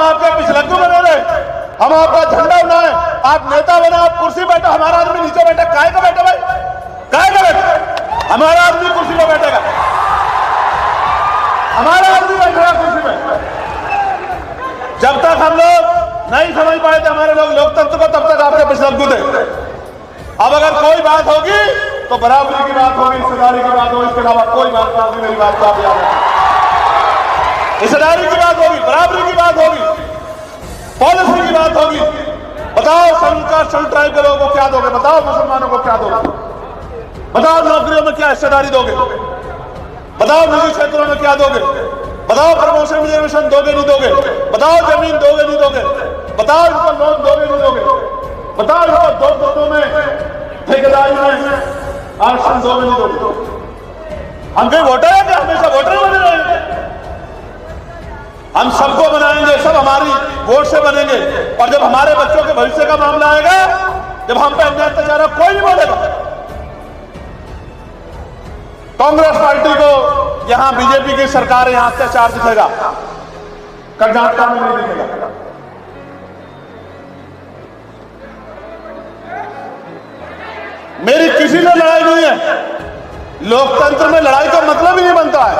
आपके पिछलग्गू बने रहे, हम आपका झंडा बनाए, आप नेता बने, आप कुर्सी बैठे, हमारा आदमी नीचे बैठे, काय का बैठे भाई, काय का बैठे? हमारा आदमी कुर्सी पर बैठेगा, हमारा आदमी बैठेगा कुर्सी पे। जब तक हम लोग नहीं समझ पाए थे हमारे लोग लोकतंत्र को, तब तक आपके पिछलग्गू थे। अब अगर कोई बात होगी तो बराबरी की बात होगी, हिस्सेदारी की बात होगी, इसके अलावा कोई बात नहीं होगी। मेरी बात को आप याद रखें, हिस्सेदारी की बात होगी, बराबरी की बात होगी, पॉलिसी की बात होगी। बताओ सेंट्रल ट्राइब के लोगों को क्या दोगे, बताओ मुसलमानों को क्या दोगे, बताओ नौकरियों में क्या हिस्सेदारी दोगे, बताओ निजी क्षेत्रों में क्या दोगे, बताओ प्रमोशन रिजर्वेशन दोगे नहीं दोगे, बताओ जमीन दोगे नहीं दोगे, बताओ इनको लोन दोगे नहीं दोगे, बताओ इनको दो दफों में ठेकेदारी में आरक्षण दोगे नहीं दोगे। हम कहीं वोटर है क्या? हमेशा वोटर बने रहेंगे? हम सबको बनाएंगे, सब हमारी वोट से बनेंगे। और जब हमारे बच्चों के भविष्य का मामला आएगा, जब हम पे अन्याय अत्याचार कोई नहीं बोलेगा। कांग्रेस पार्टी को यहां बीजेपी की सरकार यहां अत्याचार दिखेगा, कर्नाटक में नहीं दिखेगा। मेरी किसी से लड़ाई नहीं है। लोकतंत्र में लड़ाई का मतलब ही नहीं बनता है।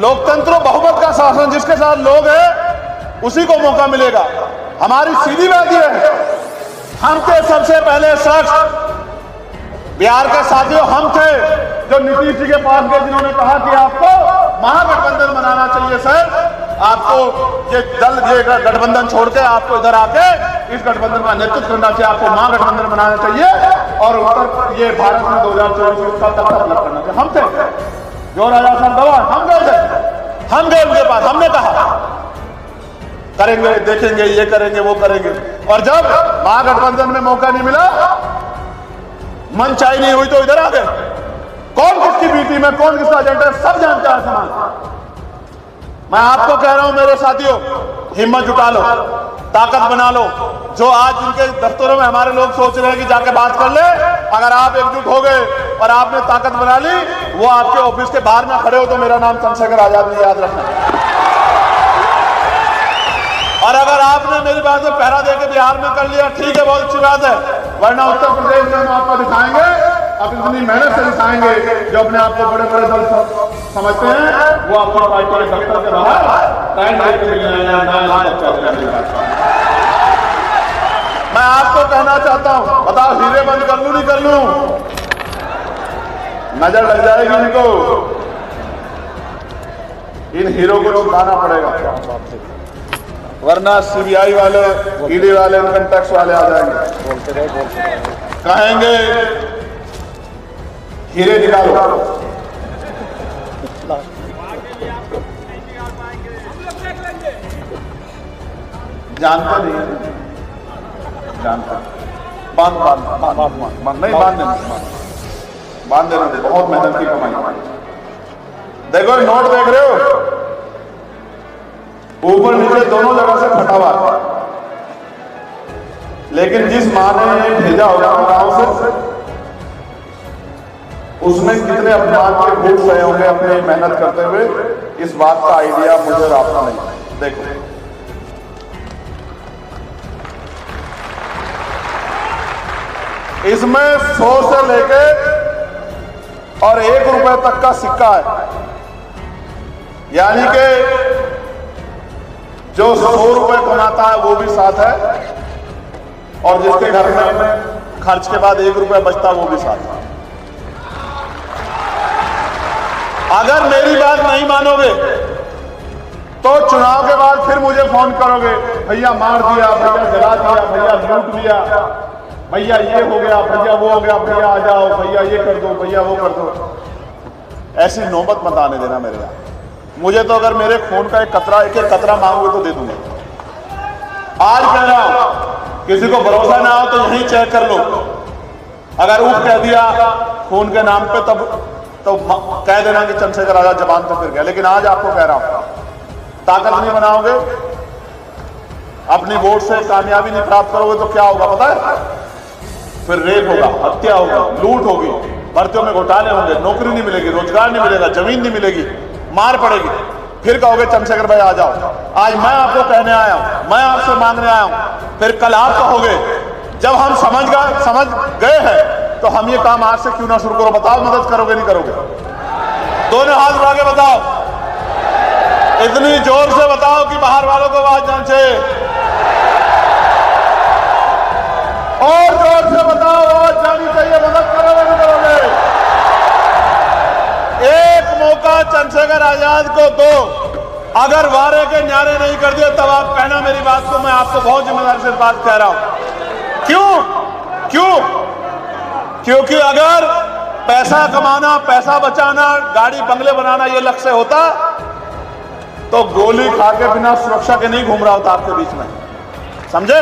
लोकतंत्र बहुमत का शासन, जिसके साथ लोग हैं उसी को मौका मिलेगा। हमारी सीधी बात यह है, हम थे सबसे पहले शख्स, बिहार के साथियों हम थे जो नीतीश जी के पास गए, जिन्होंने कहा कि आपको महागठबंधन बनाना चाहिए सर, आपको ये दल, ये गठबंधन छोड़ के आपको इधर आके इस गठबंधन का नेतृत्व करना चाहिए, आपको महागठबंधन बनाना चाहिए और उत्तर ये भारत में 2024 का तख्ता पलट करना चाहिए। हम थे जो राजा साहब दवा, हम गए थे, हम गए उनके पास, हमने कहा करेंगे, देखेंगे, ये करेंगे, वो करेंगे। और जब महागठबंधन में मौका नहीं मिला, मनचाही नहीं हुई, तो इधर आ गए। कौन किसकी बीटी में, कौन किसका एजेंडा, सब जानता है समाज। मैं आपको कह रहा हूं मेरे साथियों, हिम्मत जुटा लो, ताकत बना लो। जो आज जिनके दफ्तरों में हमारे लोग सोच रहे हैं कि जाके बात कर ले, अगर आप एकजुट हो गए और आपने ताकत बना ली, वो आपके ऑफिस के बाहर में खड़े हो तो मेरा नाम चंद्रशेखर आजाद नहीं, याद रखना। और अगर आपने मेरी बात में पहरा देकर बिहार में कर लिया, ठीक है, बहुत अच्छी बात है, वरना उत्तर प्रदेश में हम आपको दिखाएंगे, आप इतनी मेहनत से दिखाएंगे। जो अपने आप को बड़े बड़े दल समझते हैं, वो आपको पार्टी के दफ्तर के बाहर मैं आपको कहना चाहता हूं, बताओ हीरे बंद कर लूं नहीं कर लूं? नजर लग जाएगी इनको, इन हीरो को छुपाना पड़ेगा, वरना सीबीआई वाले, ईडी वाले, इनकम टैक्स वाले आ जाएंगे, कहेंगे हीरे निकालो। जानते नहीं, जानते बांध नहीं, बांध देना, बहुत मेहनत की कमाई। देखो नोट देख रहे हो, ऊपर नीचे दोनों जगह से फटा हुआ, लेकिन जिस मां ने भेजा होगा गांव से, उसने कितने अपमान के भूख सहे होंगे अपनी मेहनत करते हुए, इस बात का आइडिया मुझे और आपको नहीं। देखो इसमें 100 से लेके और 1 रुपए तक का सिक्का है, यानी कि जो 100 रुपए कमाता है वो भी साथ है, और जिसके घर में खर्च के बाद 1 रुपया बचता है वो भी साथ है। अगर मेरी बात नहीं मानोगे तो चुनाव के बाद फिर मुझे फोन करोगे, भैया मार दिया, भैया जला दिया, भैया लूट दिया, भैया ये हो गया, भैया वो हो गया, भैया आ जाओ, भैया ये कर दो, भैया वो कर दो। ऐसी नौबत मत आने देना मेरे यहाँ। मुझे तो अगर मेरे खून का एक कतरा मांगोगे तो दे दूंगा। आज कह रहा हूं, किसी को भरोसा ना हो तो यहीं चेक कर लो। अगर उफ कह दिया खून के नाम पे, तब तो कह देना कि चंद्रशेखर आजाद जबान तो फिर गया। लेकिन आज आपको कह रहा हूं, ताकत नहीं बनाओगे, अपनी वोट से कामयाबी नहीं प्राप्त करोगे तो क्या होगा पता है? फिर रेप होगा, हत्या होगी, लूट होगी, भर्तियों में घोटाले होंगे, नौकरी नहीं मिलेगी, रोजगार नहीं मिलेगा, जमीन नहीं मिलेगी, मार पड़ेगी। फिर कहोगे चंद्रशेखर भाई आ जाओ। आज मैं आपको कहने आया हूं, मैं आपसे मांगने आया हूं, फिर कल आप कहोगे। जब हम समझ गए हैं तो हम ये काम आज से क्यों ना शुरू करो? बताओ, मदद करोगे नहीं करोगे? दोनों हाथ उठा के बताओ, इतनी जोर से बताओ कि बाहर वालों को आवाज जानी चाहिए। और जोर से बताओ, आवाज जानी चाहिए। मदद करोगे नहीं करोगे? एक मौका चंद्रशेखर आजाद को दो। अगर वारे के न्यारे नहीं कर दिए तब आप कहना मेरी बात को। मैं आपको बहुत जिम्मेदारी से बात कह रहा हूं। क्यों? क्योंकि अगर पैसा कमाना, पैसा बचाना, गाड़ी बंगले बनाना ये लक्ष्य होता तो गोली खा के बिना सुरक्षा के नहीं घूम रहा होता आपके बीच में, समझे?